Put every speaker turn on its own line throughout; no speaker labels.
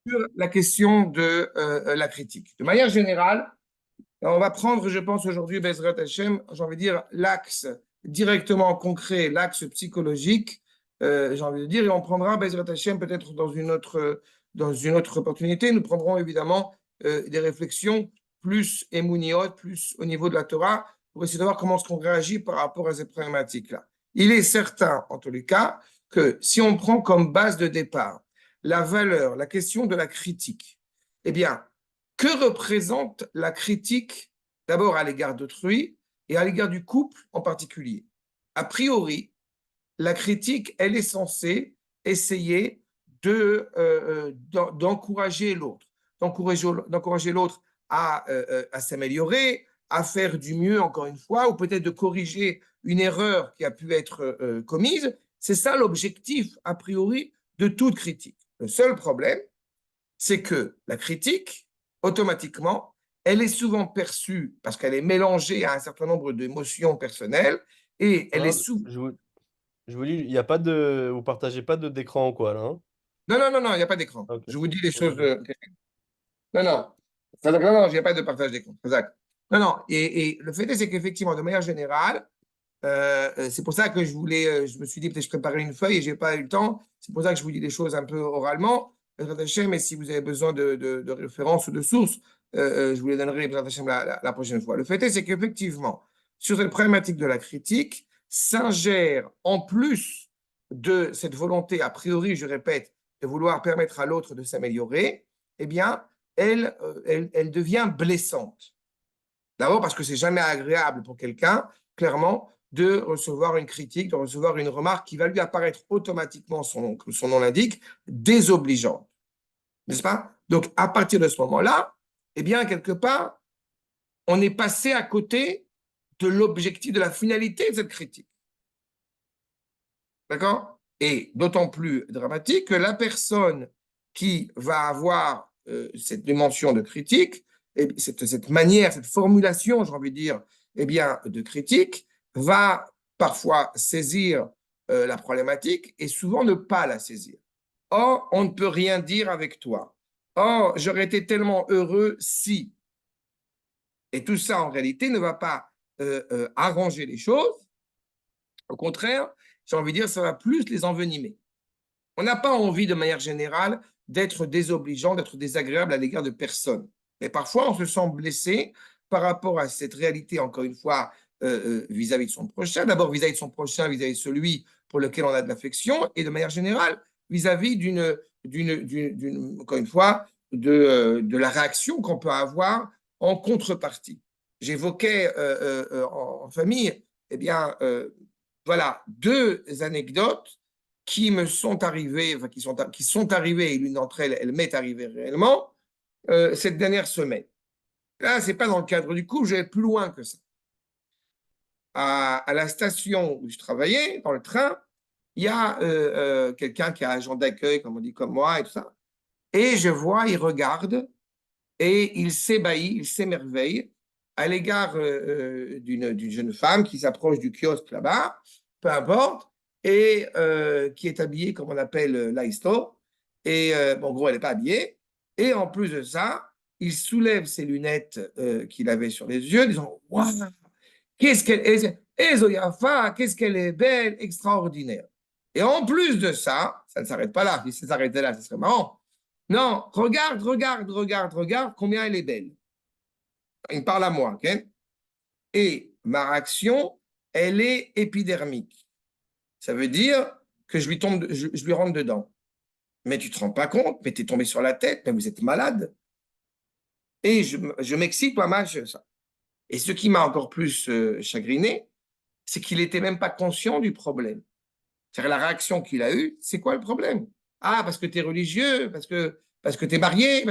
sur la question de la critique. De manière générale, on va prendre, je pense, aujourd'hui, Bezrat Hashem, j'ai envie de dire, l'axe directement concret, l'axe psychologique, j'ai envie de dire, et on prendra Bezrat Hashem peut-être dans une autre opportunité. Nous prendrons évidemment des réflexions plus émouniotes, plus au niveau de la Torah, pour essayer de voir comment est-ce qu'on réagit par rapport à ces problématiques-là. Il est certain, en tous les cas, que si on prend comme base de départ la valeur, la question de la critique, eh bien, que représente la critique d'abord à l'égard d'autrui et à l'égard du couple en particulier? A priori, la critique, elle est censée essayer d'encourager l'autre, d'encourager l'autre à s'améliorer, à faire du mieux, encore une fois, ou peut-être de corriger une erreur qui a pu être commise. C'est ça l'objectif, a priori, de toute critique. Le seul problème, c'est que la critique, automatiquement, elle est souvent perçue parce qu'elle est mélangée à un certain nombre d'émotions personnelles et elle est
Hein,
souvent...
je vous dis, il y a pas de, vous partagez pas d'écran quoi là, hein?
Non, non, non, non, il n'y a pas d'écran.
Ok.
Je vous dis les
Ok,
choses.
ok.
Non, non. Non, non, il n'y a pas de partage d'écran. Exact. Non, non. Et le fait est, c'est qu'effectivement, de manière générale, c'est pour ça que je me suis dit, peut-être je préparais une feuille et je n'ai pas eu le temps. C'est pour ça que je vous dis des choses un peu oralement. Mais si vous avez besoin de références ou de sources, je vous les donnerai la prochaine fois. Le fait est, c'est qu'effectivement, sur cette problématique de la critique, s'ingère en plus de cette volonté, a priori, je répète, de vouloir permettre à l'autre de s'améliorer, eh bien, elle devient blessante. D'abord parce que c'est jamais agréable pour quelqu'un, clairement, de recevoir une critique, de recevoir une remarque qui va lui apparaître automatiquement, comme son nom l'indique, désobligeante. N'est-ce pas? Donc, à partir de ce moment-là, eh bien, quelque part, on est passé à côté de l'objectif, de la finalité de cette critique. D'accord? Et d'autant plus dramatique que la personne qui va avoir cette dimension de critique, et cette manière, cette formulation, j'ai envie de dire, eh bien, de critique, va parfois saisir la problématique et souvent ne pas la saisir. Oh, on ne peut rien dire avec toi. Oh, j'aurais été tellement heureux si. Et tout ça, en réalité, ne va pas arranger les choses. Au contraire, j'ai envie de dire, ça va plus les envenimer. On n'a pas envie, de manière générale, d'être désobligeant, d'être désagréable à l'égard de personne. Mais parfois, on se sent blessé par rapport à cette réalité, encore une fois, vis-à-vis de son prochain. D'abord, vis-à-vis de son prochain, vis-à-vis de celui pour lequel on a de l'affection, et de manière générale, vis-à-vis encore une fois, de la réaction qu'on peut avoir en contrepartie. J'évoquais en famille, eh bien, voilà, deux anecdotes qui me sont arrivées, enfin, qui sont arrivées, et l'une d'entre elles, elle m'est arrivée réellement, cette dernière semaine. Là, ce n'est pas dans le cadre du coup, je vais plus loin que ça. À la station où je travaillais, dans le train, il y a quelqu'un qui est agent d'accueil, comme on dit, comme moi, et tout ça. Et je vois, il regarde, et il s'ébahit, il s'émerveille à l'égard d'une jeune femme qui s'approche du kiosque là-bas, peu importe, et qui est habillée comme on appelle l'Aisto. Et bon, en gros, elle n'est pas habillée. Et en plus de ça, il soulève ses lunettes qu'il avait sur les yeux, disant waouh, qu'est-ce qu'elle est, Ezoyafa, qu'est-ce qu'elle est belle, extraordinaire. Et en plus de ça, ça ne s'arrête pas là. Si ça s'arrêtait là, ce serait marrant. Non, regarde, regarde, regarde, regarde combien elle est belle. Il me parle à moi, ok? Et ma réaction, elle est épidermique. Ça veut dire que je lui rentre dedans. Mais tu te rends pas compte, mais tu es tombé sur la tête, mais vous êtes malade. Et je m'excite pas mal sur ça. Et ce qui m'a encore plus chagriné, c'est qu'il n'était même pas conscient du problème. C'est-à-dire la réaction qu'il a eue, c'est quoi le problème? Ah, parce que tu es religieux, parce que tu es marié.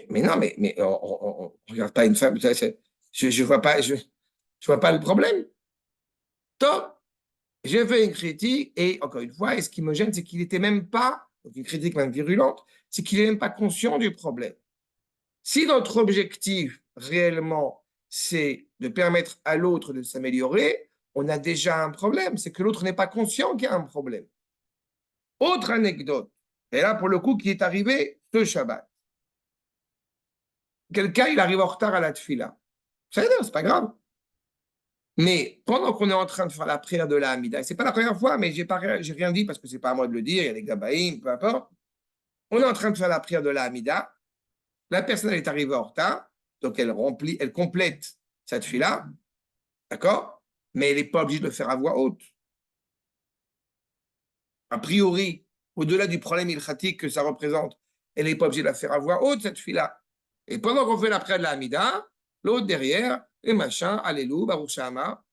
Mais non, mais on regarde pas une femme. Je vois pas, je vois pas le problème. Top, j'ai fait une critique et encore une fois, et ce qui me gêne, c'est qu'il n'était même pas, donc une critique même virulente, c'est qu'il n'est même pas conscient du problème. Si notre objectif réellement, c'est de permettre à l'autre de s'améliorer, on a déjà un problème, c'est que l'autre n'est pas conscient qu'il y a un problème. Autre anecdote Et là, pour le coup, qui est arrivé ce Shabbat. Quelqu'un, il arrive en retard à la tfila. C'est pas grave. Mais pendant qu'on est en train de faire la prière de la Hamida, c'est pas la première fois, mais j'ai rien dit parce que c'est pas à moi de le dire, il y a les Gabaïm, peu importe. On est en train de faire la prière de la Hamida. La personne elle est arrivée en retard, donc elle complète cette fila, d'accord? Mais elle n'est pas obligée de le faire à voix haute. A priori, au-delà du problème ilchatique que ça représente, elle n'est pas obligée de la faire à voix haute, cette fila. Et pendant qu'on fait la prière de la Hamida, l'autre derrière, et machin, Alléluia, Baruch Shama,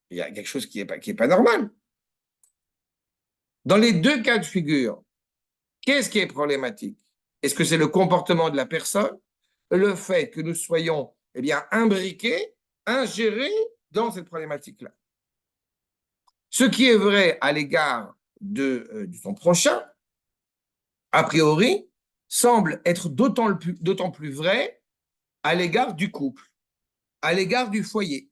il y a quelque chose qui est pas normal. Dans les deux cas de figure, qu'est-ce qui est problématique? Est-ce que c'est le comportement de la personne, le fait que nous soyons eh bien, imbriqués, ingérés dans cette problématique-là? Ce qui est vrai à l'égard de son prochain, a priori, semble être d'autant plus vrai à l'égard du couple, à l'égard du foyer.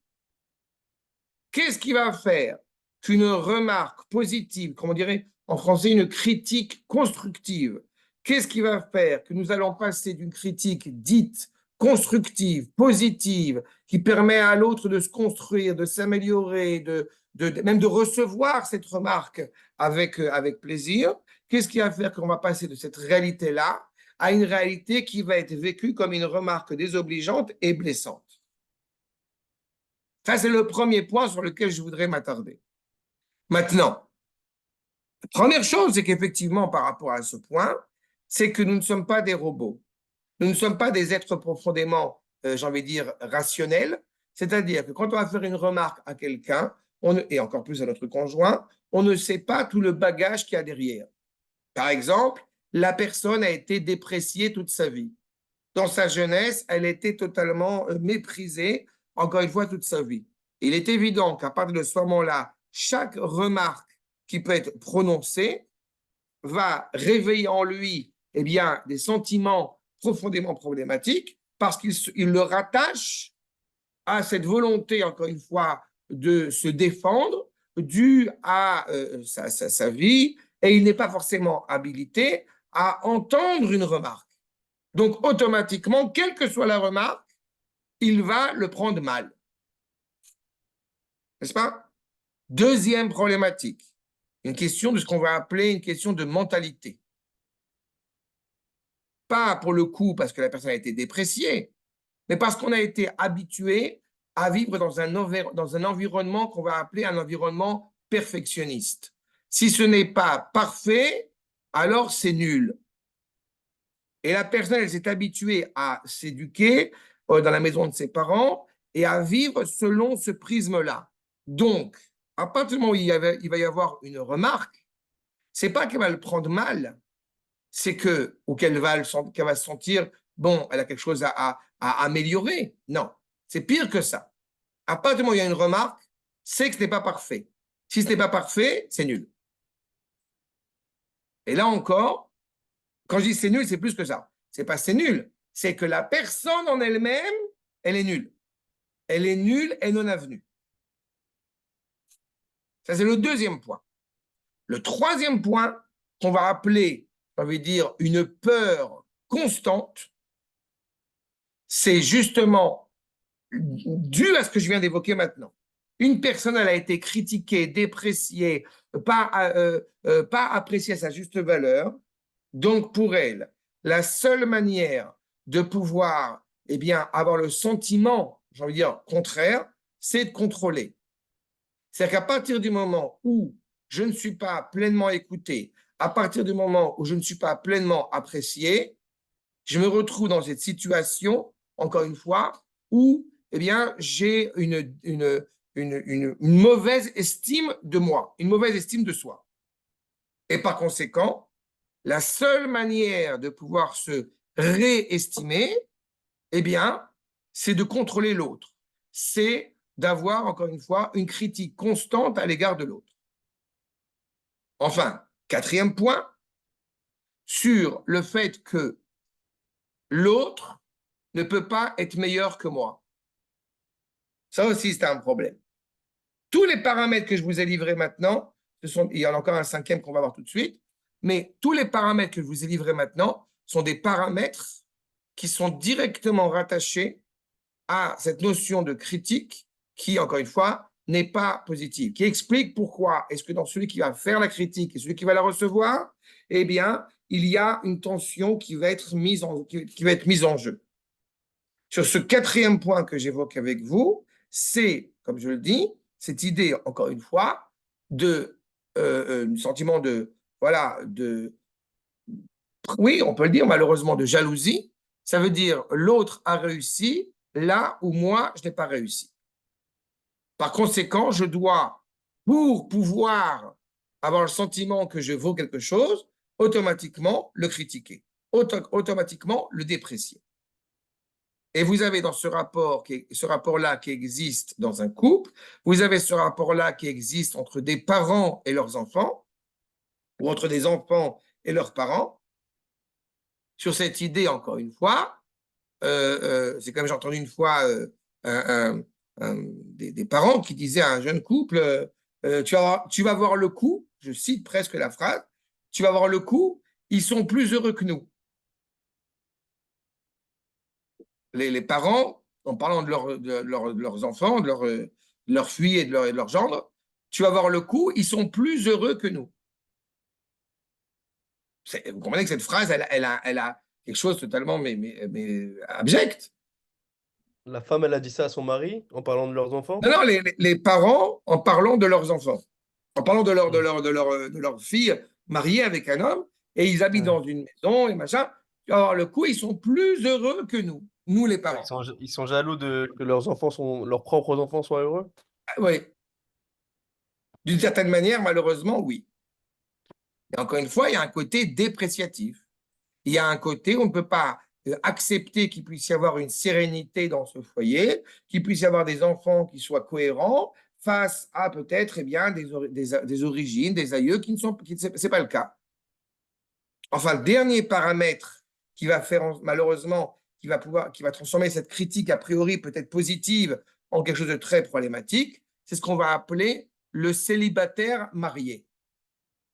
Qu'est-ce qui va faire qu'une remarque positive, comme on dirait en français, une critique constructive, qu'est-ce qui va faire que nous allons passer d'une critique dite constructive, positive, qui permet à l'autre de se construire, de s'améliorer, même de recevoir cette remarque avec plaisir, qu'est-ce qui va faire qu'on va passer de cette réalité-là à une réalité qui va être vécue comme une remarque désobligeante et blessante? Ça, c'est le premier point sur lequel je voudrais m'attarder. Maintenant, la première chose, c'est qu'effectivement, par rapport à ce point, c'est que nous ne sommes pas des robots. Nous ne sommes pas des êtres profondément, j'ai envie de dire, rationnels. C'est-à-dire que quand on va faire une remarque à quelqu'un, et encore plus à notre conjoint, on ne sait pas tout le bagage qu'il y a derrière. Par exemple, la personne a été dépréciée toute sa vie. Dans sa jeunesse, elle était totalement méprisée, encore une fois, toute sa vie. Il est évident qu'à partir de ce moment-là, chaque remarque qui peut être prononcée va réveiller en lui eh bien, des sentiments profondément problématiques parce qu'il le rattache à cette volonté, encore une fois, de se défendre due à sa vie et il n'est pas forcément habilité à entendre une remarque. Donc, automatiquement, quelle que soit la remarque, il va le prendre mal. N'est-ce pas? Deuxième problématique, une question de ce qu'on va appeler une question de mentalité. Pas pour le coup parce que la personne a été dépréciée, mais parce qu'on a été habitué à vivre dans un environnement qu'on va appeler un environnement perfectionniste. Si ce n'est pas parfait, alors c'est nul. Et la personne, elle s'est habituée à s'éduquer dans la maison de ses parents et à vivre selon ce prisme-là. Donc, à partir du moment où il va y avoir une remarque, c'est pas qu'elle va le prendre mal, c'est que, ou qu'elle va se sentir, bon, elle a quelque chose à améliorer. Non, c'est pire que ça. À partir du moment où il y a une remarque, c'est que ce n'est pas parfait. Si ce n'est pas parfait, c'est nul. Et là encore, quand je dis c'est nul, c'est plus que ça. C'est pas c'est nul, c'est que la personne en elle-même, elle est nulle. Elle est nulle et non avenue. Ça, c'est le deuxième point. Le troisième point, qu'on va appeler, on va dire, une peur constante, c'est justement dû à ce que je viens d'évoquer maintenant. Une personne, elle a été critiquée, dépréciée, pas appréciée à sa juste valeur. Donc, pour elle, la seule manière de pouvoir eh bien, avoir le sentiment, j'ai envie de dire, contraire, c'est de contrôler. C'est-à-dire qu'à partir du moment où je ne suis pas pleinement écouté, à partir du moment où je ne suis pas pleinement apprécié, je me retrouve dans cette situation, encore une fois, où eh bien, j'ai une mauvaise estime de moi, une mauvaise estime de soi. Et par conséquent, la seule manière de pouvoir se réestimer, eh bien, c'est de contrôler l'autre. C'est d'avoir, encore une fois, une critique constante à l'égard de l'autre. Enfin, quatrième point, sur le fait que l'autre ne peut pas être meilleur que moi. Ça aussi, c'est un problème. Tous les paramètres que je vous ai livrés maintenant, il y en a encore un cinquième qu'on va voir tout de suite, Mais tous les paramètres que je vous ai livrés maintenant sont des paramètres qui sont directement rattachés à cette notion de critique qui, encore une fois, n'est pas positive, qui explique pourquoi est-ce que dans celui qui va faire la critique et celui qui va la recevoir, eh bien, il y a une tension qui va être mise en jeu. Sur ce quatrième point que j'évoque avec vous, c'est, comme je le dis, cette idée, encore une fois, de sentiment de, voilà, oui, on peut le dire, malheureusement, de jalousie. Ça veut dire l'autre a réussi là où moi, je n'ai pas réussi. Par conséquent, je dois, pour pouvoir avoir le sentiment que je vaux quelque chose, automatiquement le critiquer, automatiquement le déprécier. Et vous avez dans ce rapport-là qui existe dans un couple, vous avez ce rapport-là qui existe entre des parents et leurs enfants, ou entre des enfants et leurs parents. Sur cette idée, encore une fois, c'est comme j'ai entendu une fois des parents qui disaient à un jeune couple, tu vas voir le coup, je cite presque la phrase, tu vas voir le coup, ils sont plus heureux que nous. Les parents, en parlant de leurs enfants, de leur fille et de leur gendre, tu vas voir le coup, ils sont plus heureux que nous. Vous comprenez que cette phrase, elle a quelque chose totalement mais abject.
La femme, elle a dit ça à son mari en parlant de leurs enfants?
Non, non, les parents en parlant de leurs enfants, en parlant
Hmm.
de leur fille mariée avec un homme, et ils habitent
Ouais.
dans une maison et machin. Alors, le coup, ils sont plus heureux que nous les
Ouais,
parents.
ils sont jaloux que leurs propres enfants soient heureux.
Ah, oui, d'une certaine manière, malheureusement, oui. Et encore une fois, il y a un côté dépréciatif. Il y a un côté où on ne peut pas accepter qu'il puisse y avoir une sérénité dans ce foyer, qu'il puisse y avoir des enfants qui soient cohérents face à peut-être eh bien, des origines, des aïeux qui ne sont c'est pas le cas. Enfin, le dernier paramètre qui va faire malheureusement, qui va transformer cette critique a priori peut-être positive en quelque chose de très problématique, c'est ce qu'on va appeler le célibataire marié.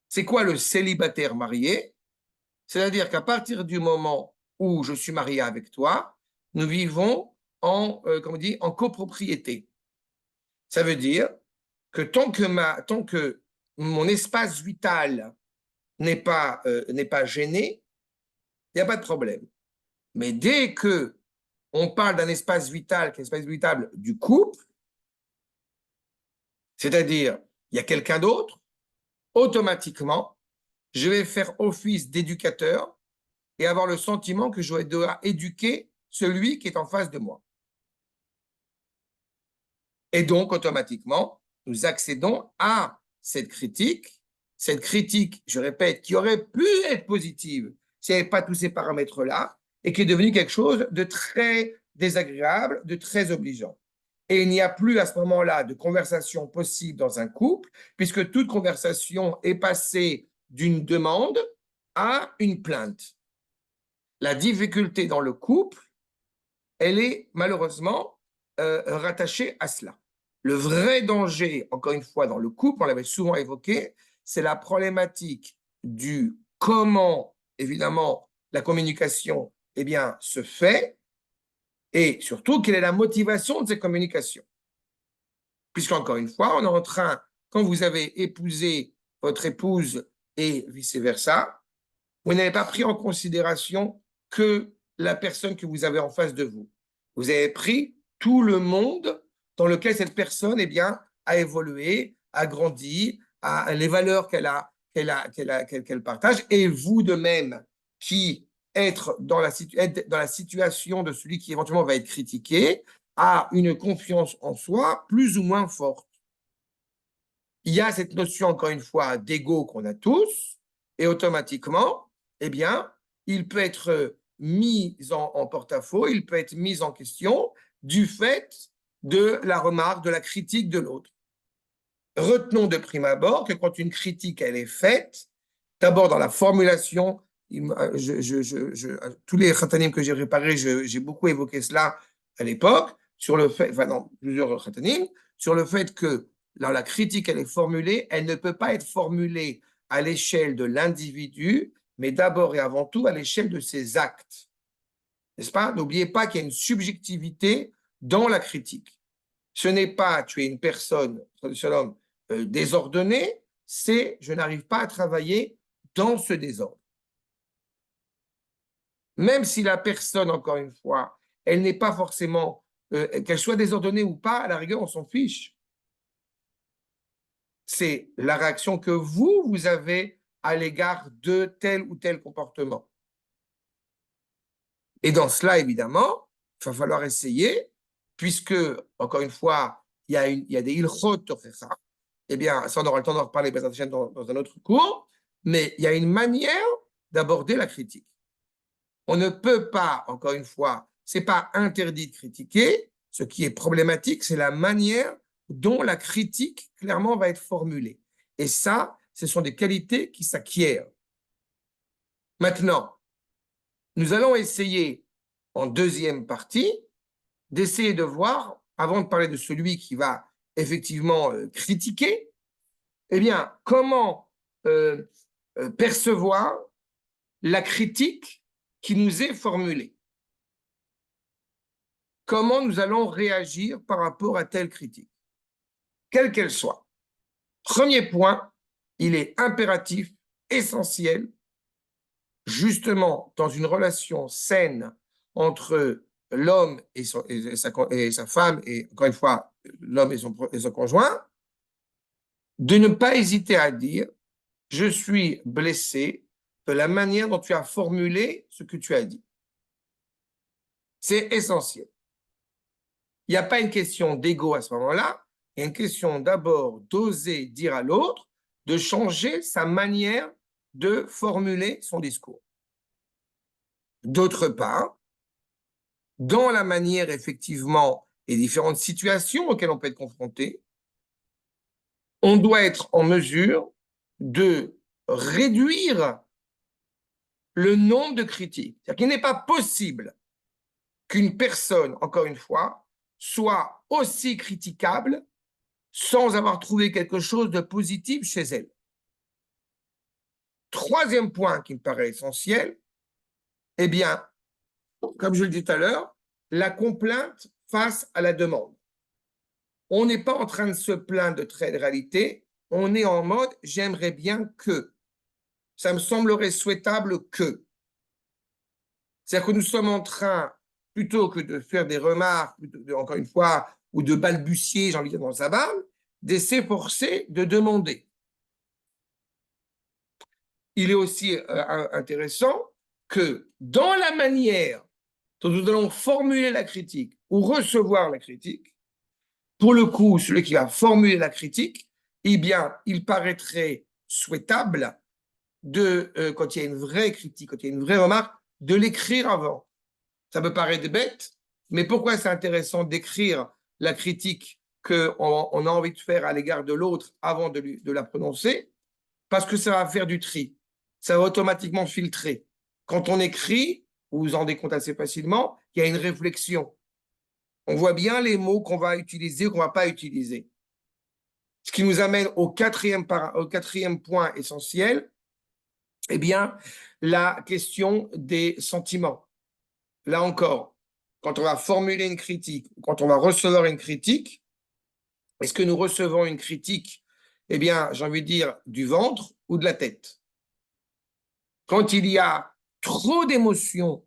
C'est quoi le célibataire marié? C'est-à-dire qu'à partir du moment où je suis marié avec toi, nous vivons comme on dit, en copropriété. Ça veut dire que tant que mon espace vital n'est pas gêné, il n'y a pas de problème. Mais dès que on parle d'un espace vital, qui est l'espace vital du couple, c'est-à-dire il y a quelqu'un d'autre, automatiquement, je vais faire office d'éducateur et avoir le sentiment que je dois éduquer celui qui est en face de moi. Et donc, automatiquement, nous accédons à cette critique, je répète, qui aurait pu être positive s'il n'y avait pas tous ces paramètres-là, et qui est devenue quelque chose de très désagréable, de très obligeant. Et il n'y a plus à ce moment-là de conversation possible dans un couple, puisque toute conversation est passée d'une demande à une plainte. La difficulté dans le couple, elle est malheureusement rattachée à cela. Le vrai danger, encore une fois, dans le couple, on l'avait souvent évoqué, c'est la problématique du comment, évidemment, la communication eh bien, se fait et surtout, quelle est la motivation de ces communications. Puisqu'encore une fois, on est en train, quand vous avez épousé votre épouse et vice-versa, vous n'avez pas pris en considération que la personne que vous avez en face de vous. Vous avez pris tout le monde dans lequel cette personne eh bien, a évolué, a grandi, a les valeurs qu'elle partage, et vous de même, qui être être dans la situation de celui qui éventuellement va être critiqué, a une confiance en soi plus ou moins forte. Il y a cette notion, encore une fois, d'ego qu'on a tous, et automatiquement, eh bien, il peut être mis en porte-à-faux, il peut être mis en question du fait de la remarque, de la critique de l'autre. Retenons de prime abord que quand une critique elle est faite, d'abord dans la formulation, tous les khatanim que j'ai préparés, j'ai beaucoup évoqué cela à l'époque, sur le fait, enfin dans plusieurs khatanim, sur le fait que là, la critique elle est formulée, elle ne peut pas être formulée à l'échelle de l'individu, mais d'abord et avant tout à l'échelle de ses actes. N'est-ce pas? N'oubliez pas qu'il y a une subjectivité dans la critique. Ce n'est pas tu es une personne, désordonnée, c'est je n'arrive pas à travailler dans ce désordre. Même si la personne, encore une fois, elle n'est pas forcément, qu'elle soit désordonnée ou pas, à la rigueur, on s'en fiche. C'est la réaction que vous avez à l'égard de tel ou tel comportement. Et dans cela, évidemment, il va falloir essayer, puisque, encore une fois, il y a des ilchot tochecha. Eh bien, ça, on aura le temps d'en reparler dans un autre cours, mais il y a une manière d'aborder la critique. On ne peut pas, encore une fois, ce n'est pas interdit de critiquer. Ce qui est problématique, c'est la manière dont la critique, clairement, va être formulée. Et ça, ce sont des qualités qui s'acquièrent. Maintenant, nous allons essayer, en deuxième partie, d'essayer de voir, avant de parler de celui qui va effectivement critiquer, eh bien, comment percevoir la critique qui nous est formulée. Comment nous allons réagir par rapport à telle critique, quelle qu'elle soit. Premier point, il est impératif, essentiel, justement dans une relation saine entre l'homme et sa femme, et encore une fois, l'homme et son conjoint, de ne pas hésiter à dire « je suis blessé de la manière dont tu as formulé ce que tu as dit ». C'est essentiel. Il n'y a pas une question d'ego à ce moment-là, il y a une question d'abord d'oser dire à l'autre, de changer sa manière de formuler son discours. D'autre part, dans la manière effectivement et différentes situations auxquelles on peut être confronté, on doit être en mesure de réduire le nombre de critiques. C'est-à-dire qu'il n'est pas possible qu'une personne, encore une fois, soit aussi critiquable sans avoir trouvé quelque chose de positif chez elle. Troisième point qui me paraît essentiel, eh bien, comme je le dis tout à l'heure, la complainte face à la demande. On n'est pas en train de se plaindre de telle réalité, on est en mode « j'aimerais bien que ». Ça me semblerait souhaitable que. C'est-à-dire que nous sommes en train, plutôt que de faire des remarques, encore une fois, ou de balbutier, j'ai envie de dire dans sa barbe, de s'efforcer de demander. Il est aussi intéressant que dans la manière dont nous allons formuler la critique ou recevoir la critique, pour le coup, celui qui va formuler la critique, eh bien, il paraîtrait souhaitable quand il y a une vraie critique, quand il y a une vraie remarque, de l'écrire avant. Ça me paraît bête, mais pourquoi c'est intéressant d'écrire la critique qu'on a envie de faire à l'égard de l'autre avant de la prononcer? Parce que ça va faire du tri. Ça va automatiquement filtrer. Quand on écrit, vous vous en rendez compte assez facilement, il y a une réflexion. On voit bien les mots qu'on va utiliser ou qu'on ne va pas utiliser. Ce qui nous amène au quatrième point essentiel, eh bien, la question des sentiments. Là encore, quand on va formuler une critique, quand on va recevoir une critique, est-ce que nous recevons une critique, eh bien, j'ai envie de dire, du ventre ou de la tête? Quand il y a trop d'émotions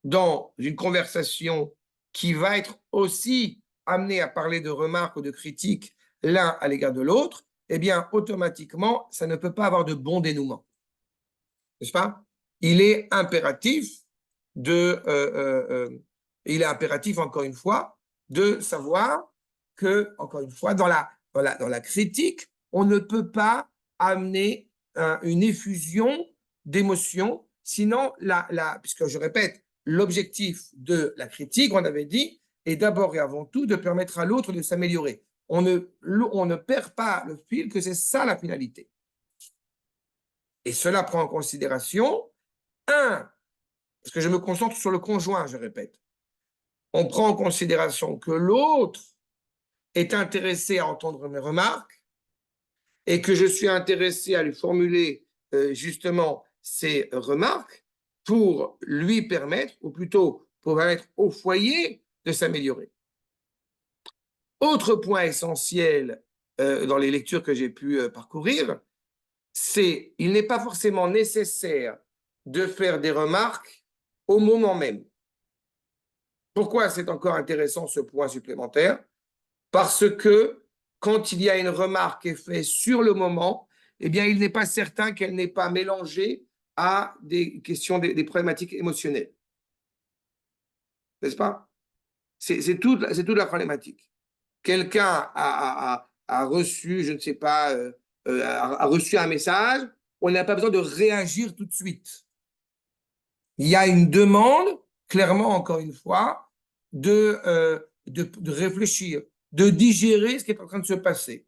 dans une conversation qui va être aussi amenée à parler de remarques ou de critiques l'un à l'égard de l'autre, eh bien, automatiquement, ça ne peut pas avoir de bon dénouement. N'est-ce pas? Il est impératif encore une fois, de savoir que, encore une fois, dans la critique, on ne peut pas amener une effusion d'émotions, sinon, puisque je répète, l'objectif de la critique, on avait dit, est d'abord et avant tout de permettre à l'autre de s'améliorer. On ne perd pas le fil que c'est ça la finalité. Et cela prend en considération, parce que je me concentre sur le conjoint, je répète, on prend en considération que l'autre est intéressé à entendre mes remarques, et que je suis intéressé à lui formuler justement ces remarques pour lui permettre, ou plutôt pour permettre au foyer de s'améliorer. Autre point essentiel dans les lectures que j'ai pu parcourir, c'est il n'est pas forcément nécessaire de faire des remarques au moment même. Pourquoi c'est encore intéressant ce point supplémentaire? Parce que quand il y a une remarque qui est faite sur le moment, eh bien, il n'est pas certain qu'elle n'est pas mélangée à des questions, des problématiques émotionnelles. N'est-ce pas? C'est toute la problématique. Quelqu'un a reçu, je ne sais pas, a reçu un message, on n'a pas besoin de réagir tout de suite. Il y a une demande, clairement, encore une fois, de réfléchir, de digérer ce qui est en train de se passer.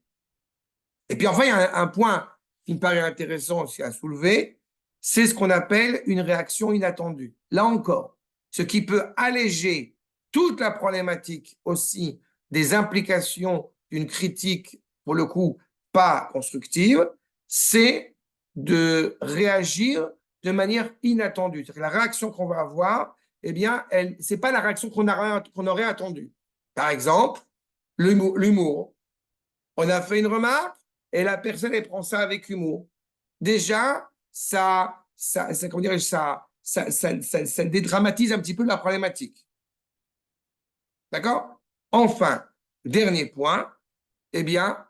Et puis enfin, il y a un point qui me paraît intéressant aussi à soulever, c'est ce qu'on appelle une réaction inattendue. Là encore, ce qui peut alléger toute la problématique aussi des implications d'une critique, pour le coup, pas constructive, c'est de réagir de manière inattendue. C'est-à-dire que la réaction qu'on va avoir, eh bien, ce n'est pas la réaction qu'on aurait attendue. Par exemple, l'humour. On a fait une remarque et la personne, elle prend ça avec humour. Déjà, comment dirais-je, ça dédramatise un petit peu la problématique. D'accord? Enfin, dernier point, eh bien,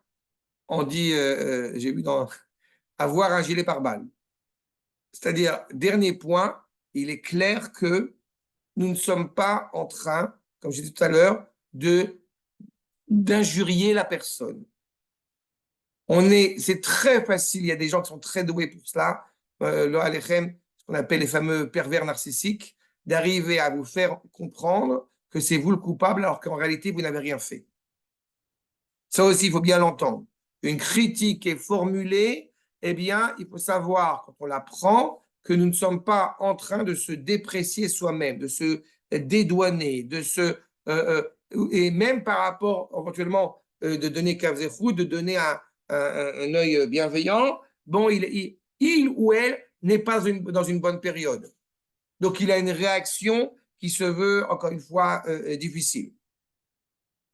on dit, j'ai vu dans avoir un gilet pare-balles. C'est-à-dire, dernier point, il est clair que nous ne sommes pas en train, comme j'ai dit tout à l'heure, d'injurier la personne. C'est très facile, il y a des gens qui sont très doués pour cela, ce qu'on appelle les fameux pervers narcissiques, d'arriver à vous faire comprendre que c'est vous le coupable alors qu'en réalité, vous n'avez rien fait. Ça aussi, il faut bien l'entendre. Une critique est formulée, eh bien, il faut savoir, quand on la prend, que nous ne sommes pas en train de se déprécier soi-même, de se dédouaner, et même par rapport, éventuellement, de donner kavzechut, de donner un œil bienveillant, bon, il ou elle n'est pas dans une bonne période. Donc, il a une réaction qui se veut, encore une fois, difficile.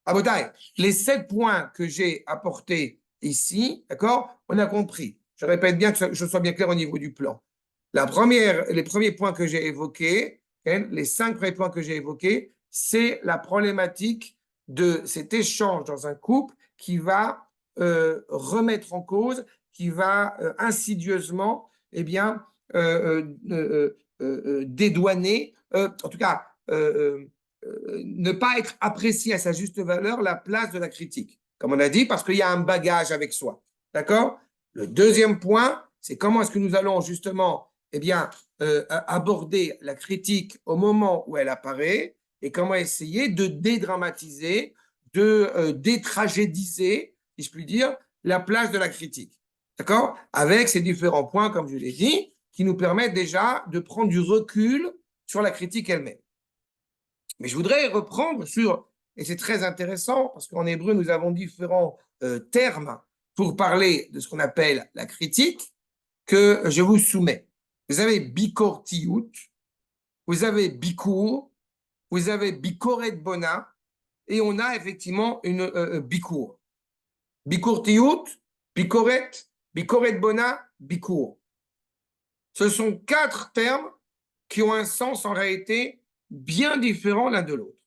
Abotai, les 7 points que j'ai apportés ici, d'accord, on a compris. Je répète bien que je sois bien clair au niveau du plan. Les premiers points que j'ai évoqués, les 5 premiers points que j'ai évoqués, c'est la problématique de cet échange dans un couple qui va remettre en cause, qui va insidieusement, eh bien, dédouaner, en tout cas, ne pas être apprécié à sa juste valeur la place de la critique. Comme on a dit, parce qu'il y a un bagage avec soi. D'accord? Le deuxième point, c'est comment est-ce que nous allons justement eh bien, aborder la critique au moment où elle apparaît et comment essayer de dédramatiser, de détragédiser, si je puis dire, la place de la critique. D'accord? Avec ces différents points, comme je l'ai dit, qui nous permettent déjà de prendre du recul sur la critique elle-même. Mais je voudrais reprendre sur, et c'est très intéressant, parce qu'en hébreu, nous avons différents termes pour parler de ce qu'on appelle la critique, que je vous soumets. Vous avez bikortiyut, vous avez bikur, vous avez bikoret bona, et on a effectivement une bikur. Bikortiyut, bikoret, bikoret bona, bikur. Ce sont 4 termes qui ont un sens en réalité bien différent l'un de l'autre.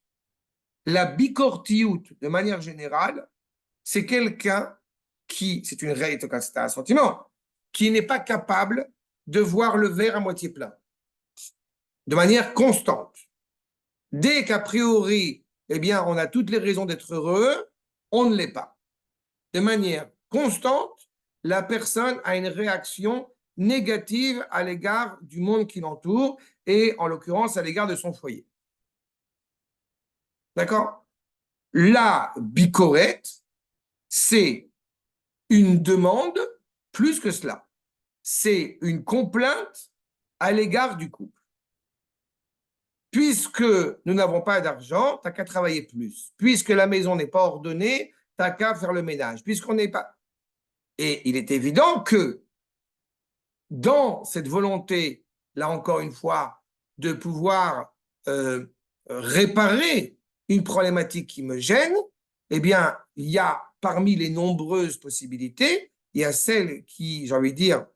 La bikortiout, de manière générale, c'est quelqu'un qui, c'est une réalité, c'est un sentiment, qui n'est pas capable de voir le verre à moitié plein, de manière constante. Dès qu'a priori, eh bien, on a toutes les raisons d'être heureux, on ne l'est pas. De manière constante, la personne a une réaction négative à l'égard du monde qui l'entoure et, en l'occurrence, à l'égard de son foyer. D'accord? La bicorette, c'est une demande plus que cela. C'est une complainte à l'égard du couple. Puisque nous n'avons pas d'argent, tu n'as qu'à travailler plus. Puisque la maison n'est pas ordonnée, tu n'as qu'à faire le ménage. Puisqu'on n'est pas... Et il est évident que dans cette volonté, là encore une fois, de pouvoir réparer une problématique qui me gêne, eh bien, il y a parmi les nombreuses possibilités, il y a celle qui, j'ai envie de dire,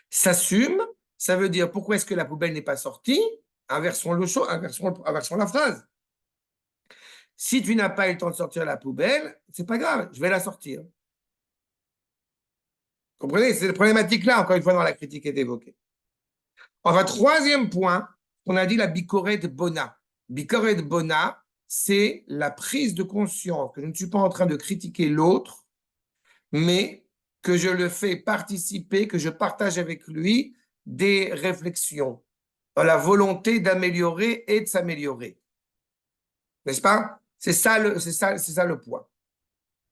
s'assume. Ça veut dire pourquoi est-ce que la poubelle n'est pas sortie? Inversons la phrase. Si tu n'as pas eu le temps de sortir la poubelle, c'est pas grave, je vais la sortir. Comprenez? C'est la problématique là, encore une fois, dans la critique est évoquée. Enfin, troisième point, on a dit la bicoret bona. Bicoret bona, c'est la prise de conscience que je ne suis pas en train de critiquer l'autre, mais que je le fais participer, que je partage avec lui des réflexions, dans la volonté d'améliorer et de s'améliorer. N'est-ce pas? C'est ça le point.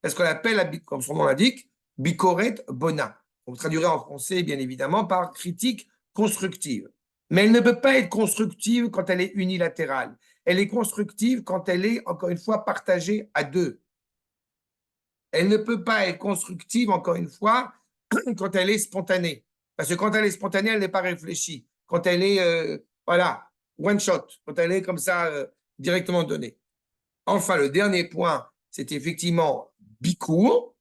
C'est ce qu'on appelle, comme son nom l'indique, bicoret bona. On traduirait en français, bien évidemment, par critique constructive. Mais elle ne peut pas être constructive quand elle est unilatérale. Elle est constructive quand elle est, encore une fois, partagée à deux. Elle ne peut pas être constructive, encore une fois, quand elle est spontanée. Parce que quand elle est spontanée, elle n'est pas réfléchie. Quand elle est, voilà, one shot, quand elle est comme ça, directement donnée. Enfin, le dernier point, c'est effectivement bicourt.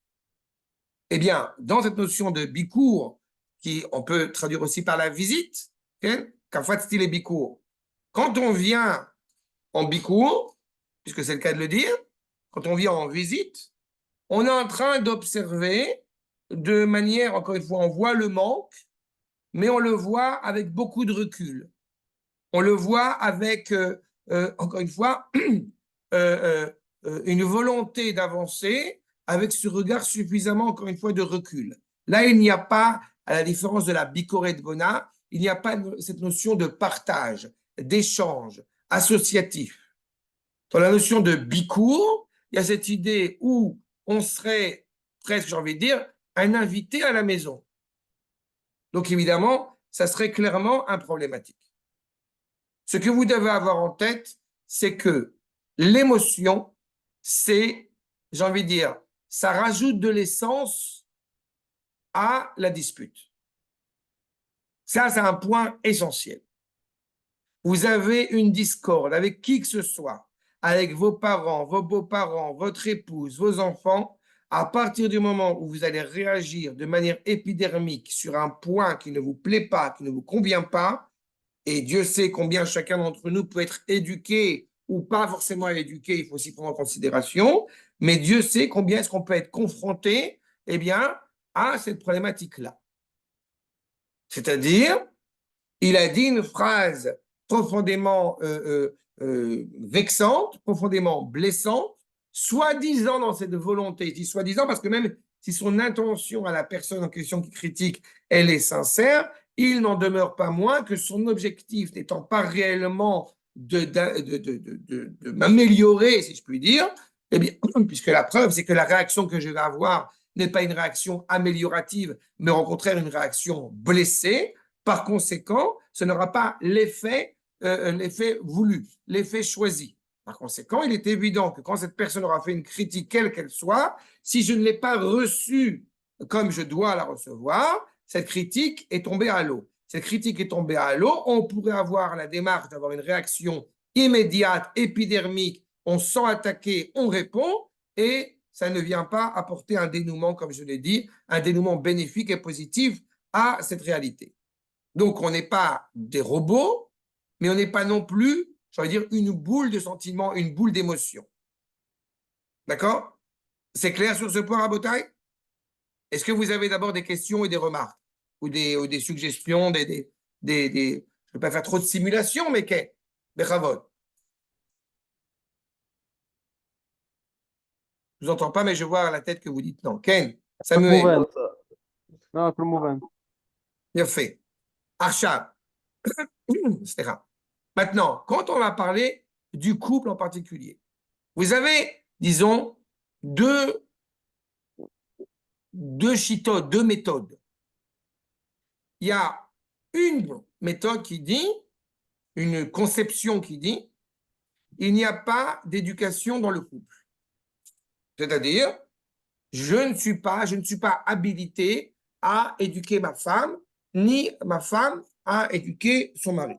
Eh bien, dans cette notion de bicourt, qui on peut traduire aussi par la visite, qu'en style est bicourt. Quand on vient en bicourt, puisque c'est le cas de le dire, quand on vient en visite, on est en train d'observer de manière, encore une fois, on voit le manque, mais on le voit avec beaucoup de recul. On le voit avec, encore une fois, une volonté d'avancer avec ce regard suffisamment, encore une fois, de recul. Là, il n'y a pas, à la différence de la bicorée de Bona, il n'y a pas cette notion de partage, d'échange, associatif. Dans la notion de bicourt, il y a cette idée où on serait presque, j'ai envie de dire, un invité à la maison. Donc, évidemment, ça serait clairement un problématique. Ce que vous devez avoir en tête, c'est que l'émotion, c'est, j'ai envie de dire, ça rajoute de l'essence à la dispute. Ça, c'est un point essentiel. Vous avez une discorde avec qui que ce soit, avec vos parents, vos beaux-parents, votre épouse, vos enfants, à partir du moment où vous allez réagir de manière épidermique sur un point qui ne vous plaît pas, qui ne vous convient pas, et Dieu sait combien chacun d'entre nous peut être éduqué ou pas forcément éduqué, il faut aussi prendre en considération, mais Dieu sait combien est-ce qu'on peut être confronté, eh bien, à cette problématique-là. C'est-à-dire, il a dit une phrase profondément vexante, profondément blessante, soi-disant dans cette volonté. Je dis soi-disant parce que même si son intention à la personne en question qui critique, elle est sincère, il n'en demeure pas moins que son objectif n'étant pas réellement de m'améliorer, si je puis dire, eh bien, puisque la preuve, c'est que la réaction que je vais avoir n'est pas une réaction améliorative, mais au contraire une réaction blessée. Par conséquent, ce n'aura pas l'effet voulu, l'effet choisi. Par conséquent, il est évident que quand cette personne aura fait une critique, quelle qu'elle soit, si je ne l'ai pas reçue comme je dois la recevoir, cette critique est tombée à l'eau. Cette critique est tombée à l'eau, on pourrait avoir la démarche d'avoir une réaction immédiate, épidermique, on sent attaqué, on répond, et ça ne vient pas apporter un dénouement, comme je l'ai dit, un dénouement bénéfique et positif à cette réalité. Donc, on n'est pas des robots, mais on n'est pas non plus, je veux dire, une boule de sentiments, une boule d'émotions. D'accord? C'est clair sur ce point, Rabotai? Est-ce que vous avez d'abord des questions et des remarques ou des suggestions, je ne vais pas faire trop de simulations, mais qu'est-ce? Bechavod. Je vous entends pas, mais je vois à la tête que vous dites non. Ken, Samuel,
לא, הכל מובן.
יפה. עכשיו, maintenant, quand on va parler du couple en particulier, vous avez, disons, deux chitotes, deux méthodes. Il y a une méthode qui dit, une conception qui dit, il n'y a pas d'éducation dans le couple. C'est-à-dire, je ne suis pas habilité à éduquer ma femme, ni ma femme à éduquer son mari.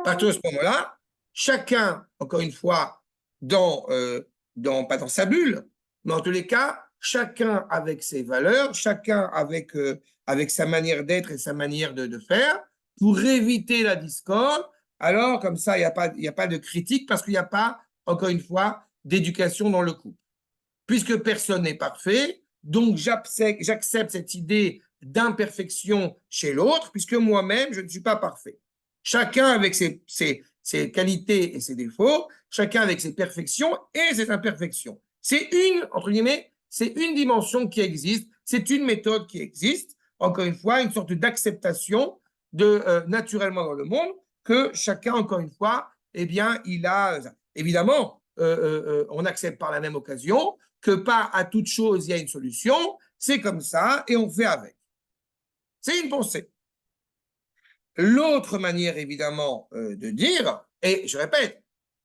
À partir de ce moment-là, chacun, encore une fois, pas dans sa bulle, mais en tous les cas, chacun avec ses valeurs, chacun avec sa manière d'être et sa manière de faire, pour éviter la discorde. Alors, comme ça, il n'y a pas de critique parce qu'il n'y a pas, encore une fois, d'éducation dans le couple. Puisque personne n'est parfait, donc j'accepte cette idée d'imperfection chez l'autre, puisque moi-même, je ne suis pas parfait. Chacun avec ses qualités et ses défauts, chacun avec ses perfections et ses imperfections. C'est entre guillemets, c'est une dimension qui existe, c'est une méthode qui existe, encore une fois, une sorte d'acceptation naturellement dans le monde, que chacun, encore une fois, eh bien, il a, évidemment, on accepte par la même occasion que pas à toute chose il y a une solution, c'est comme ça et on fait avec. C'est une pensée. L'autre manière, évidemment, de dire, et je répète,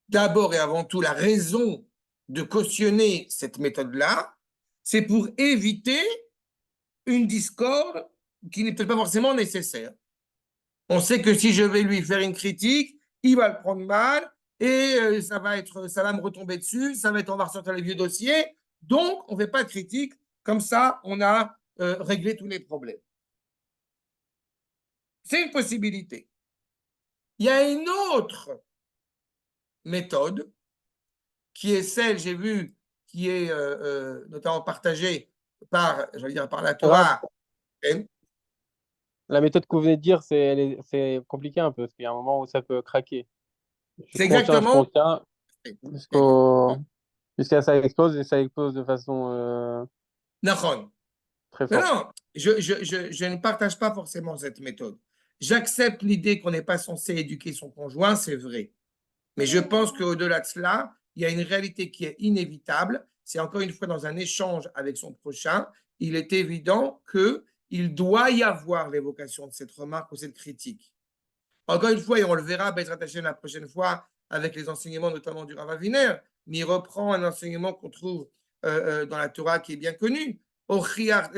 d'abord et avant tout, la raison de cautionner cette méthode-là, c'est pour éviter une discorde qui n'est peut-être pas forcément nécessaire. On sait que si je vais lui faire une critique, il va le prendre mal et ça va me retomber dessus, on va ressortir les vieux dossiers. Donc, on ne fait pas de critique. Comme ça, on a réglé tous les problèmes. C'est une possibilité. Il y a une autre méthode qui est celle, j'ai vu, qui est notamment partagée par la Torah.
La méthode que vous venez de dire, c'est compliqué un peu, parce qu'il y a un moment où ça peut craquer.
C'est exactement.
Jusqu'à ça explose, et ça explose de façon très
Non,
forte.
non, je ne partage pas forcément cette méthode. J'accepte l'idée qu'on n'est pas censé éduquer son conjoint, c'est vrai. Mais je pense qu'au-delà de cela, il y a une réalité qui est inévitable. C'est encore une fois dans un échange avec son prochain, il est évident qu'il doit y avoir l'évocation de cette remarque ou cette critique. Encore une fois, et on le verra, Bezrat Hashem, la prochaine fois, avec les enseignements notamment du Rav Aviner, mais il reprend un enseignement qu'on trouve dans la Torah qui est bien connu. Ochiar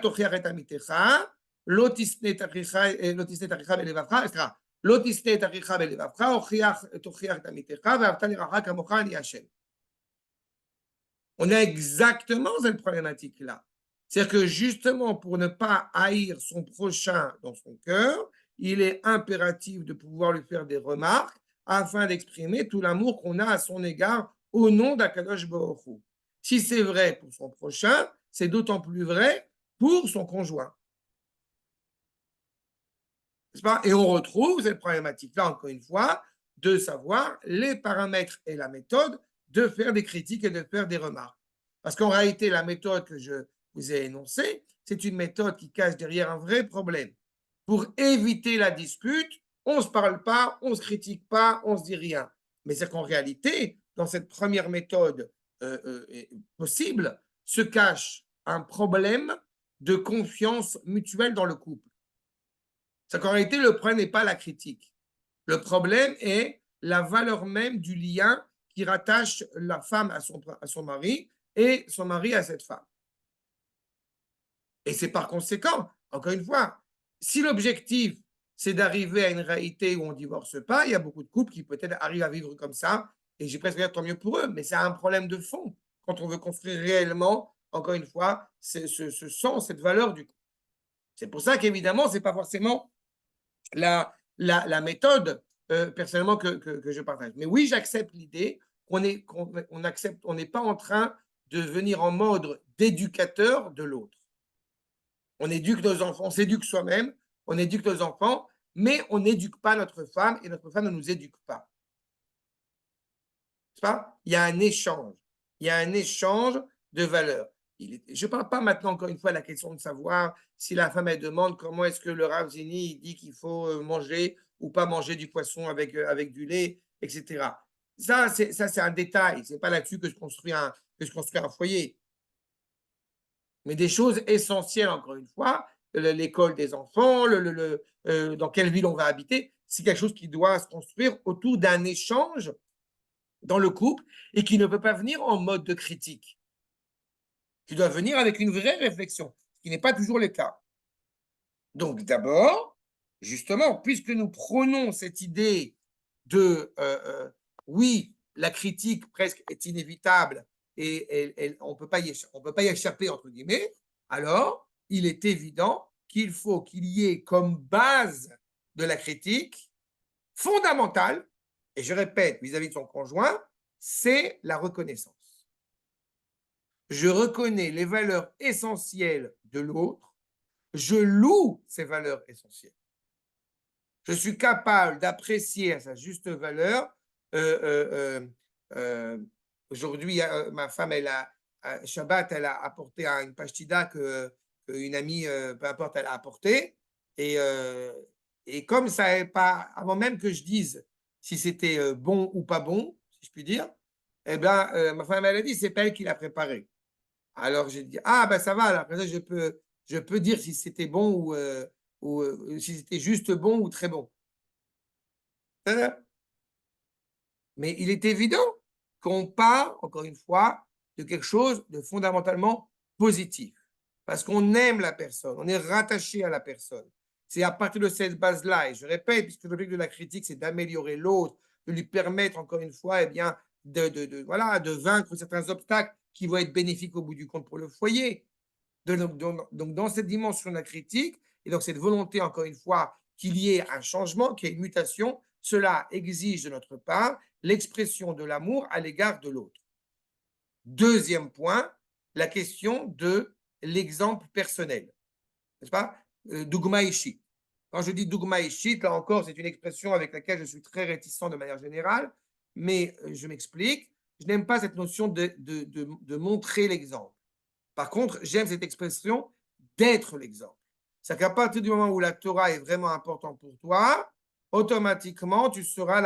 tochiar et amitecha, lo tisne et achicha belevavcha, etc. Lo tisne et achicha belevavcha, ochiar tochiar et amitecha, ve'avta leracha kamocha ani Hashem. On a exactement cette problématique-là. C'est-à-dire que justement, pour ne pas haïr son prochain dans son cœur, il est impératif de pouvoir lui faire des remarques afin d'exprimer tout l'amour qu'on a à son égard au nom d'Akadosh Baruch Hu. Si c'est vrai pour son prochain, c'est d'autant plus vrai pour son conjoint. N'est-ce pas? Et on retrouve cette problématique-là, encore une fois, de savoir les paramètres et la méthode de faire des critiques et de faire des remarques. Parce qu'en réalité, la méthode que je vous ai énoncée, c'est une méthode qui cache derrière un vrai problème. Pour éviter la dispute, on ne se parle pas, on ne se critique pas, on ne se dit rien. Mais c'est qu'en réalité, dans cette première méthode possible, se cache un problème de confiance mutuelle dans le couple. C'est qu'en réalité, le problème n'est pas la critique. Le problème est la valeur même du lien qui rattache la femme à son mari et son mari à cette femme. Et c'est par conséquent, encore une fois, si l'objectif, c'est d'arriver à une réalité où on ne divorce pas, il y a beaucoup de couples qui peut-être arrivent à vivre comme ça, et j'ai presque dire tant mieux pour eux, mais c'est un problème de fond quand on veut construire réellement, encore une fois, ce sens, cette valeur du couple. C'est pour ça qu'évidemment, ce n'est pas forcément la méthode personnellement que je partage. Mais oui, j'accepte l'idée qu'on n'est pas en train de venir en mode d'éducateur de l'autre. On éduque nos enfants, on s'éduque soi-même, on éduque nos enfants, mais on n'éduque pas notre femme et notre femme ne nous éduque pas. C'est pas? Il y a un échange. Il y a un échange de valeurs. Je ne parle pas maintenant, encore une fois, de la question de savoir si la femme elle demande comment est-ce que le Rav Zini dit qu'il faut manger ou pas manger du poisson avec du lait, etc. Ça, c'est un détail. Ce n'est pas là-dessus que je construis un foyer. Mais des choses essentielles, encore une fois, l'école des enfants, dans quelle ville on va habiter, c'est quelque chose qui doit se construire autour d'un échange dans le couple et qui ne peut pas venir en mode de critique, qui doit venir avec une vraie réflexion, ce qui n'est pas toujours le cas. Donc d'abord, justement, puisque nous prenons cette idée de oui, la critique presque est inévitable et on ne peut pas y échapper, entre guillemets, alors il est évident qu'il faut qu'il y ait comme base de la critique fondamentale, et je répète, vis-à-vis de son conjoint, c'est la reconnaissance. Je reconnais les valeurs essentielles de l'autre, je loue ces valeurs essentielles. Je suis capable d'apprécier à sa juste valeur. Aujourd'hui, ma femme, Shabbat, elle a apporté une pastida qu'une amie, peu importe, elle a apporté. Et comme ça n'est pas, avant même que je dise si c'était bon ou pas bon, si je puis dire, eh bien, ma femme, elle a dit, c'est pas elle qui l'a préparé. Alors, j'ai dit, ah, ben ça va, alors, après ça, je peux dire si c'était bon ou si c'était juste bon ou très bon. Mais il est évident qu'on part, encore une fois, de quelque chose de fondamentalement positif. Parce qu'on aime la personne, on est rattaché à la personne. C'est à partir de cette base-là, et je répète, puisque l'objectif de la critique, c'est d'améliorer l'autre, de lui permettre, encore une fois, eh bien, de vaincre certains obstacles qui vont être bénéfiques au bout du compte pour le foyer. Donc, dans cette dimension de la critique, et donc cette volonté, encore une fois, qu'il y ait un changement, qu'il y ait une mutation, cela exige de notre part l'expression de l'amour à l'égard de l'autre. Deuxième point, la question de l'exemple personnel. N'est-ce pas? Dougma ishit. Quand je dis dougma ishit, là encore, c'est une expression avec laquelle je suis très réticent de manière générale, mais je m'explique. Je n'aime pas cette notion de montrer l'exemple. Par contre, j'aime cette expression d'être l'exemple. C'est-à-dire qu'à partir du moment où la Torah est vraiment importante pour toi, automatiquement, tu seras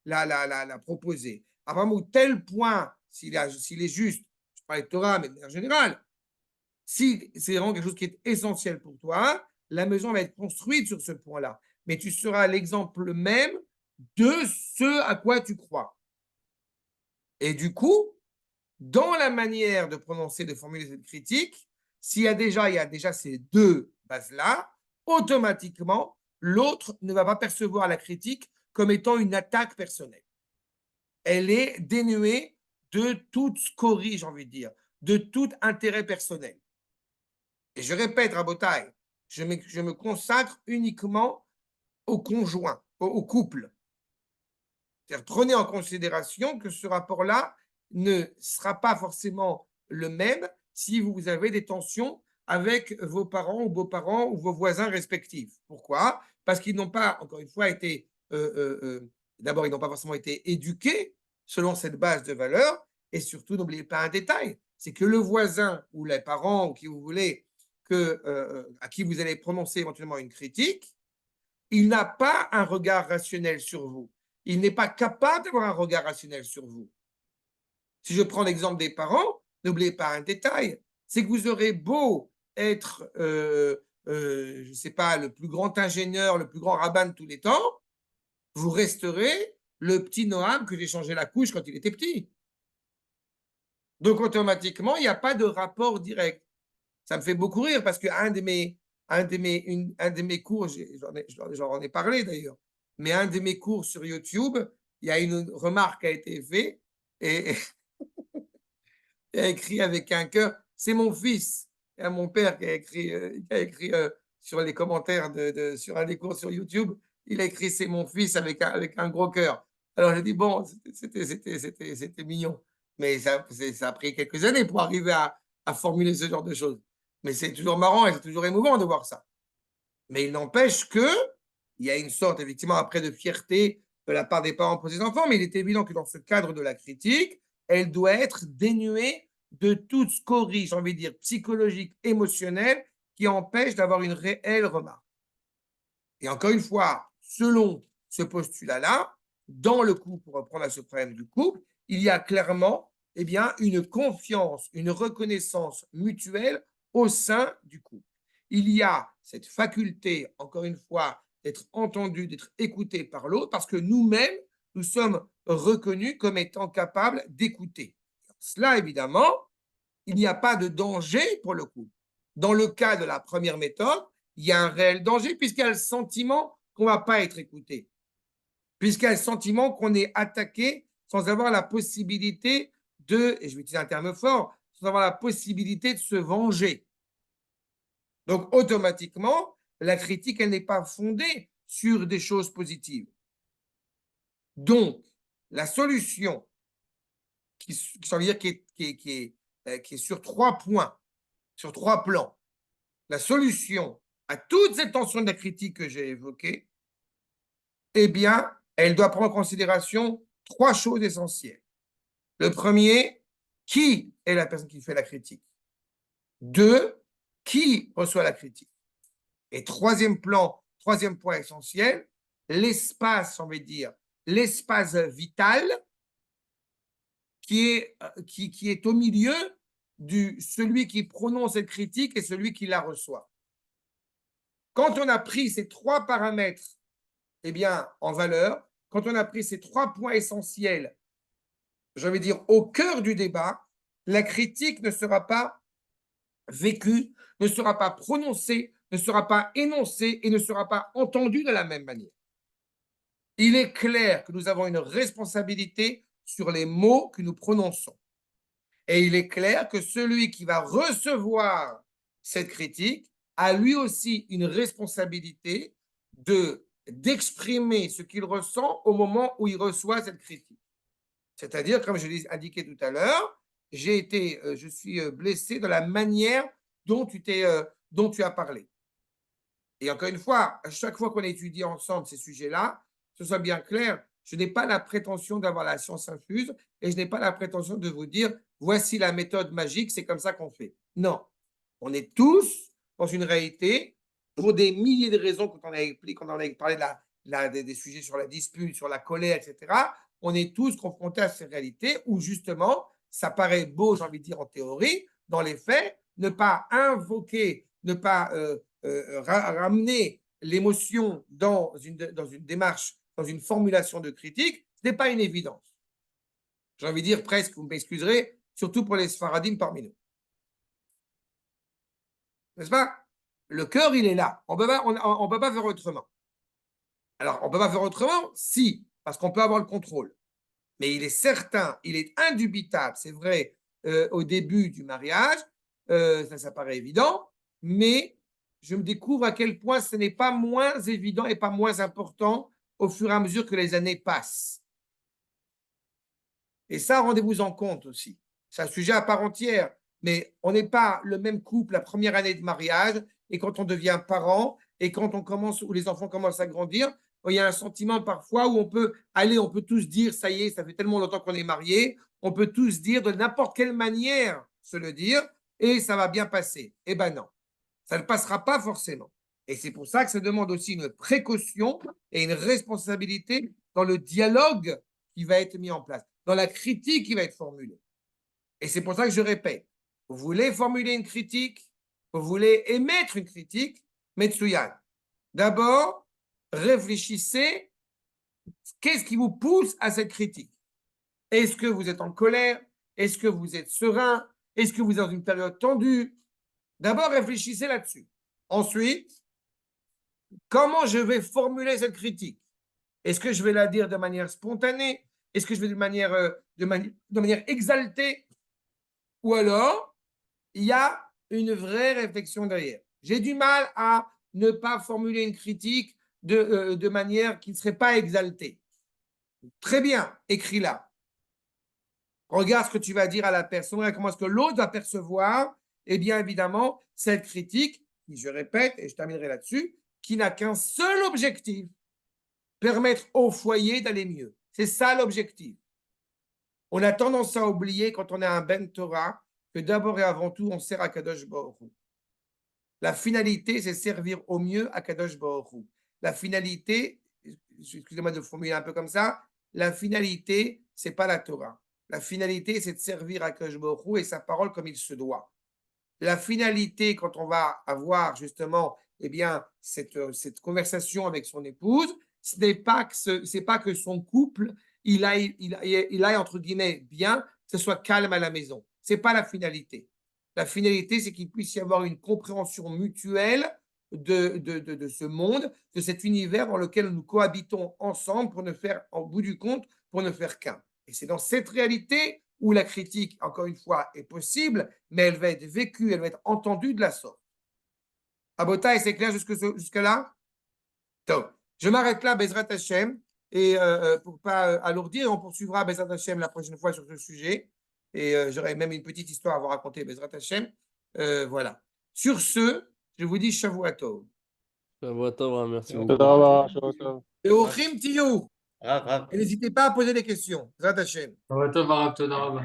la proposer. À partir du moment où tel point, s'il est juste, je parle de Torah, mais de manière générale, si c'est vraiment quelque chose qui est essentiel pour toi, la maison va être construite sur ce point-là. Mais tu seras l'exemple même de ce à quoi tu crois. Et du coup, dans la manière de prononcer, de formuler cette critique, il y a déjà ces deux bases-là, automatiquement, l'autre ne va pas percevoir la critique comme étant une attaque personnelle. Elle est dénuée de toute scorie, j'ai envie de dire, de tout intérêt personnel. Et je répète, Rabotai, je me consacre uniquement au conjoint, au couple. C'est-à-dire, prenez en considération que ce rapport-là ne sera pas forcément le même si vous avez des tensions avec vos parents ou beaux-parents ou vos voisins respectifs. Pourquoi? Parce qu'ils n'ont pas, encore une fois, d'abord, ils n'ont pas forcément été éduqués selon cette base de valeurs, et surtout, n'oubliez pas un détail, c'est que le voisin ou les parents ou qui vous voulez, à qui vous allez prononcer éventuellement une critique, il n'a pas un regard rationnel sur vous. Il n'est pas capable d'avoir un regard rationnel sur vous. Si je prends l'exemple des parents, n'oubliez pas un détail, c'est que vous aurez beau être, je ne sais pas, le plus grand ingénieur, le plus grand rabbin de tous les temps, vous resterez le petit Noam que j'ai changé la couche quand il était petit. Donc automatiquement, il n'y a pas de rapport direct. Ça me fait beaucoup rire parce qu'un de mes cours, j'en ai parlé d'ailleurs, mais un de mes cours sur YouTube, il y a une remarque qui a été faite et il a écrit avec un cœur, c'est mon fils. Il y a mon père qui a écrit sur les commentaires sur un des cours sur YouTube, il a écrit c'est mon fils avec un gros cœur. Alors j'ai dit bon, c'était mignon, mais ça a pris quelques années pour arriver à formuler ce genre de choses. Mais c'est toujours marrant et c'est toujours émouvant de voir ça. Mais il n'empêche qu'il y a une sorte, effectivement, après de fierté de la part des parents pour les enfants, mais il est évident que dans ce cadre de la critique, elle doit être dénuée de toute scorie, j'ai envie de dire, psychologique, émotionnelle, qui empêche d'avoir une réelle remarque. Et encore une fois, selon ce postulat-là, dans le couple, pour reprendre à ce problème du couple, il y a clairement une confiance, une reconnaissance mutuelle au sein du couple. Il y a cette faculté, encore une fois, d'être entendu, d'être écouté par l'autre, parce que nous-mêmes, nous sommes reconnus comme étant capables d'écouter. Cela, évidemment, il n'y a pas de danger pour le coup. Dans le cas de la première méthode, il y a un réel danger puisqu'il y a le sentiment qu'on ne va pas être écouté, puisqu'il y a le sentiment qu'on est attaqué sans avoir la possibilité et je vais utiliser un terme fort, sans avoir la possibilité de se venger. Donc, automatiquement, la critique, elle n'est pas fondée sur des choses positives. Donc, la solution ça veut dire qui est sur 3 points, sur 3 plans. La solution à toute cette tension de la critique que j'ai évoquée, eh bien, elle doit prendre en considération 3 choses essentielles. Le premier, qui est la personne qui fait la critique? 2, qui reçoit la critique? Et troisième point essentiel, l'espace, on va dire, l'espace vital qui est au milieu de celui qui prononce cette critique et celui qui la reçoit. Quand on a pris ces 3 paramètres eh bien, en valeur, quand on a pris ces 3 points essentiels, je vais dire au cœur du débat, la critique ne sera pas vécue, ne sera pas prononcée, ne sera pas énoncée et ne sera pas entendue de la même manière. Il est clair que nous avons une responsabilité sur les mots que nous prononçons. Et il est clair que celui qui va recevoir cette critique a lui aussi une responsabilité d'exprimer ce qu'il ressent au moment où il reçoit cette critique. C'est-à-dire, comme je l'ai indiqué tout à l'heure, je suis blessé de la manière dont tu as parlé. Et encore une fois, à chaque fois qu'on étudie ensemble ces sujets-là, que ce soit bien clair, je n'ai pas la prétention d'avoir la science infuse et je n'ai pas la prétention de vous dire voici la méthode magique, c'est comme ça qu'on fait. Non, on est tous dans une réalité pour des milliers de raisons quand on a parlé des sujets sur la dispute, sur la colère, etc. On est tous confrontés à ces réalités où justement, ça paraît beau, j'ai envie de dire en théorie, dans les faits, ne pas invoquer, ne pas ramener l'émotion dans une démarche, dans une formulation de critique, ce n'est pas une évidence. J'ai envie de dire presque, vous m'excuserez, surtout pour les Sfaradim parmi nous. N'est-ce pas? Le cœur, il est là. On ne peut pas faire autrement. Alors, on ne peut pas faire autrement, si, parce qu'on peut avoir le contrôle. Mais il est certain, il est indubitable, c'est vrai, au début du mariage, ça paraît évident, mais je me découvre à quel point ce n'est pas moins évident et pas moins important au fur et à mesure que les années passent. Et ça, rendez-vous en compte aussi. C'est un sujet à part entière, mais on n'est pas le même couple la première année de mariage et quand on devient parent et quand où les enfants commencent à grandir, il y a un sentiment parfois où on peut tous dire, ça y est, ça fait tellement longtemps qu'on est mariés, on peut tous dire de n'importe quelle manière se le dire et ça va bien passer. Eh ben non, ça ne passera pas forcément. Et c'est pour ça que ça demande aussi une précaution et une responsabilité dans le dialogue qui va être mis en place, dans la critique qui va être formulée. Et c'est pour ça que je répète, vous voulez formuler une critique, vous voulez émettre une critique, Metsuyan. D'abord, réfléchissez, qu'est-ce qui vous pousse à cette critique? Est-ce que vous êtes en colère? Est-ce que vous êtes serein? Est-ce que vous êtes dans une période tendue? D'abord, réfléchissez là-dessus. Ensuite, comment je vais formuler cette critique? Est-ce que je vais la dire de manière spontanée? Est-ce que je vais de manière exaltée? Ou alors, il y a une vraie réflexion derrière. J'ai du mal à ne pas formuler une critique de manière qui ne serait pas exaltée. Très bien, écris-la. Regarde ce que tu vas dire à la personne, comment est-ce que l'autre va percevoir, et bien évidemment, cette critique, qui, je répète, et je terminerai là-dessus, qui n'a qu'un seul objectif, permettre au foyer d'aller mieux. C'est ça l'objectif. On a tendance à oublier, quand on est un Ben Torah, que d'abord et avant tout, on sert à Kadosh Baruch Hu. La finalité, c'est servir au mieux à Kadosh Baruch Hu. La finalité, excusez-moi de formuler un peu comme ça, la finalité, c'est pas la Torah. La finalité, c'est de servir à Kadosh Baruch Hu et sa parole comme il se doit. La finalité, quand on va avoir justement eh bien, cette conversation avec son épouse, ce n'est pas que c'est pas que son couple, il aille entre guillemets bien, que ce soit calme à la maison. Ce n'est pas la finalité. La finalité, c'est qu'il puisse y avoir une compréhension mutuelle de ce monde, de cet univers dans lequel nous cohabitons ensemble pour ne faire, au bout du compte, pour ne faire qu'un. Et c'est dans cette réalité où la critique, encore une fois, est possible, mais elle va être vécue, elle va être entendue de la sorte. Abotai, c'est clair jusque-là? Donc, je m'arrête là, Bezrat Hashem, et pour ne pas alourdir, on poursuivra Bezrat Hashem la prochaine fois sur ce sujet, et j'aurai même une petite histoire à vous raconter, Bezrat Hashem. Voilà. Sur ce, je vous dis Shavua Tov.
Shavua Tov, merci beaucoup.
תודה רבה, שבוע טוב.
Et Ochim Tiyou.
רב.
Et n'hésitez pas à poser des questions. Bezrat Hashem.
שבוע טוב הרב, תודה רבה.